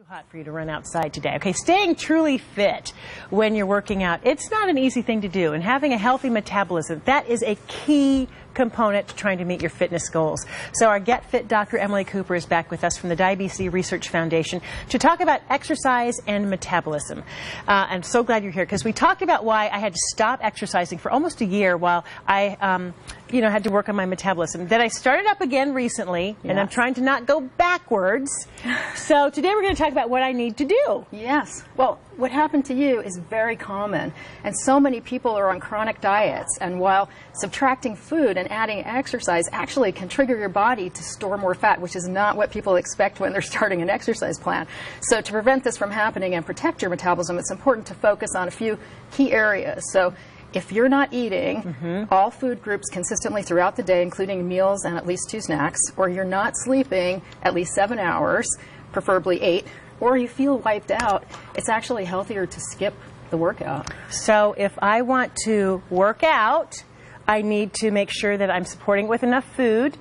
Too hot for you to run outside today. Okay, staying truly fit when you're working out, it's not an easy thing to do, and having a healthy metabolism, that is a key component to trying to meet your fitness goals. So our Get Fit Dr. Emily Cooper is back with us from the Diabetes Research Foundation to talk about exercise and metabolism. I'm so glad you're here because we talked about why I had to stop exercising for almost a year while I had to work on my metabolism. Then I started up again recently, and I'm trying to not go backwards. So today we're going to talk about what I need to do. Yes. Well, what happened to you is very common, and so many people are on chronic diets, and while subtracting food and adding exercise actually can trigger your body to store more fat, which is not what people expect when they're starting an exercise plan. So to prevent this from happening and protect your metabolism, it's important to focus on a few key areas. So if you're not eating all food groups consistently throughout the day, including meals and at least 2 snacks, or you're not sleeping at least 7 hours, preferably 8, or you feel wiped out, it's actually healthier to skip the workout. So if I want to work out, I need to make sure that I'm supporting it with enough food,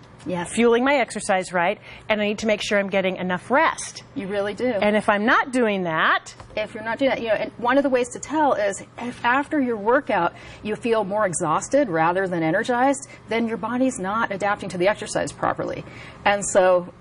fueling my exercise right, and I need to make sure I'm getting enough rest. You really do. And if I'm not doing that... If you're not doing that, and one of the ways to tell is if after your workout you feel more exhausted rather than energized, then your body's not adapting to the exercise properly. And so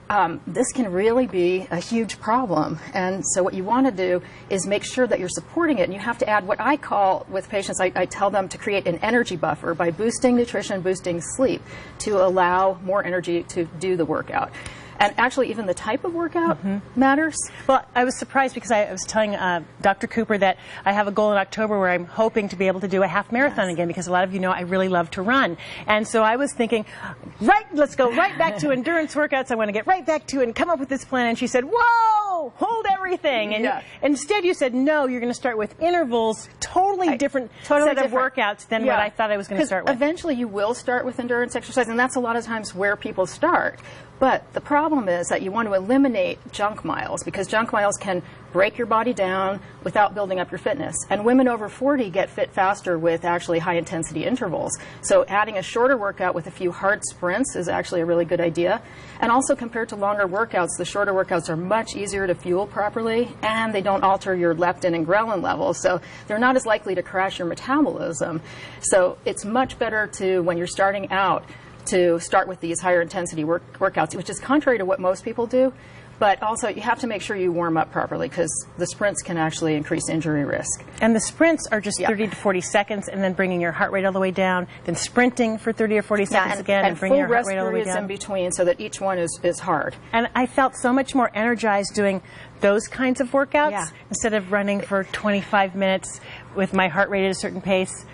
this can really be a huge problem. And so what you want to do is make sure that you're supporting it. And you have to add what I call, with patients, I tell them to create an energy buffer by boosting nutrition, boosting sleep to allow more energy to do the workout. And actually, even the type of workout matters. Well, I was surprised because I was telling Dr. Cooper that I have a goal in October where I'm hoping to be able to do a half marathon again, because a lot of you know I really love to run. And so I was thinking, let's go right back to endurance workouts. I want to get right back to it and come up with this plan. And she said, whoa, hold everything. And instead you said, no, you're going to start with intervals, totally different set of workouts than what I thought I was going to start with. Eventually you will start with endurance exercise, and that's a lot of times where people start. But the problem is that you want to eliminate junk miles, because junk miles can break your body down without building up your fitness. And women over 40 get fit faster with actually high intensity intervals. So adding a shorter workout with a few hard sprints is actually a really good idea. And also, compared to longer workouts, the shorter workouts are much easier to fuel properly, and they don't alter your leptin and ghrelin levels, so they're not as likely to crash your metabolism. So it's much better to, when you're starting out, to start with these higher intensity workouts, which is contrary to what most people do. But also, you have to make sure you warm up properly, because the sprints can actually increase injury risk. And the sprints are just 30 to 40 seconds, and then bringing your heart rate all the way down, then sprinting for 30 or 40 seconds again, and bringing your heart rate all the way down. And full rest periods in between, so that each one is hard. And I felt so much more energized doing those kinds of workouts instead of running for 25 minutes with my heart rate at a certain pace.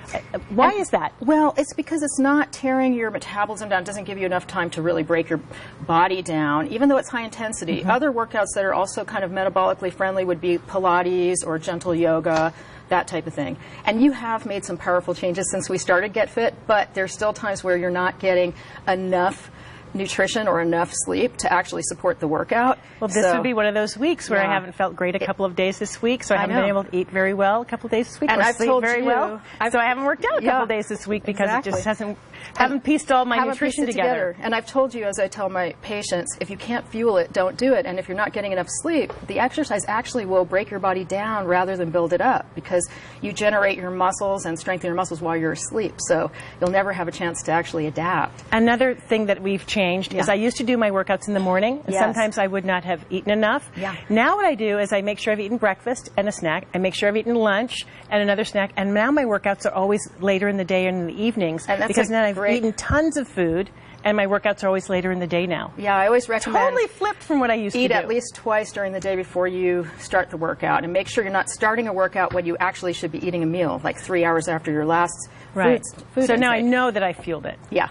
Why is that? Well, it's because it's not tearing your metabolism down. It doesn't give you enough time to really break your body down, even though it's high intensity. Other workouts that are also kind of metabolically friendly would be Pilates or gentle yoga, that type of thing. And you have made some powerful changes since we started Get Fit, but there's still times where you're not getting enough nutrition or enough sleep to actually support the workout. Well, this would be one of those weeks where I haven't felt great a couple of days this week, so I haven't been able to eat very well a couple of days this week, and or I've sleep told very you, well. So I haven't worked out a couple of days this week because it just haven't pieced all my nutrition together. And I've told you, as I tell my patients, if you can't fuel it, don't do it. And if you're not getting enough sleep, the exercise actually will break your body down rather than build it up, because you generate your muscles and strengthen your muscles while you're asleep. So you'll never have a chance to actually adapt. Another thing that we've changed is I used to do my workouts in the morning, and sometimes I would not have eaten enough. Now what I do is I make sure I've eaten breakfast and a snack. I make sure I've eaten lunch and another snack. And now my workouts are always later in the day and in the evenings, because now I've eaten tons of food, and my workouts are always later in the day now. Yeah, I always recommend totally flipped from what I used to do. Eat at least twice during the day before you start the workout, and make sure you're not starting a workout when you actually should be eating a meal, like 3 hours after your last food So now I know that I fueled it. Yeah.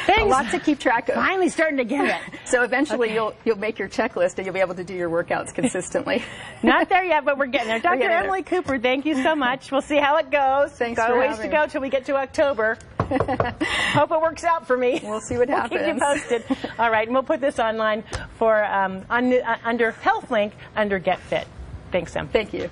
Thanks. A lot to keep track of. Finally starting to get it. So eventually you'll make your checklist, and you'll be able to do your workouts consistently. Not there yet, but we're getting there. Dr. Emily Cooper, thank you so much. We'll see how it goes. Thanks Got for a ways having to go till we get to October. Hope it works out for me. We'll see what happens. We'll keep you posted. All right, and we'll put this online for under Health Link under Get Fit. Thanks, Sam. Thank you.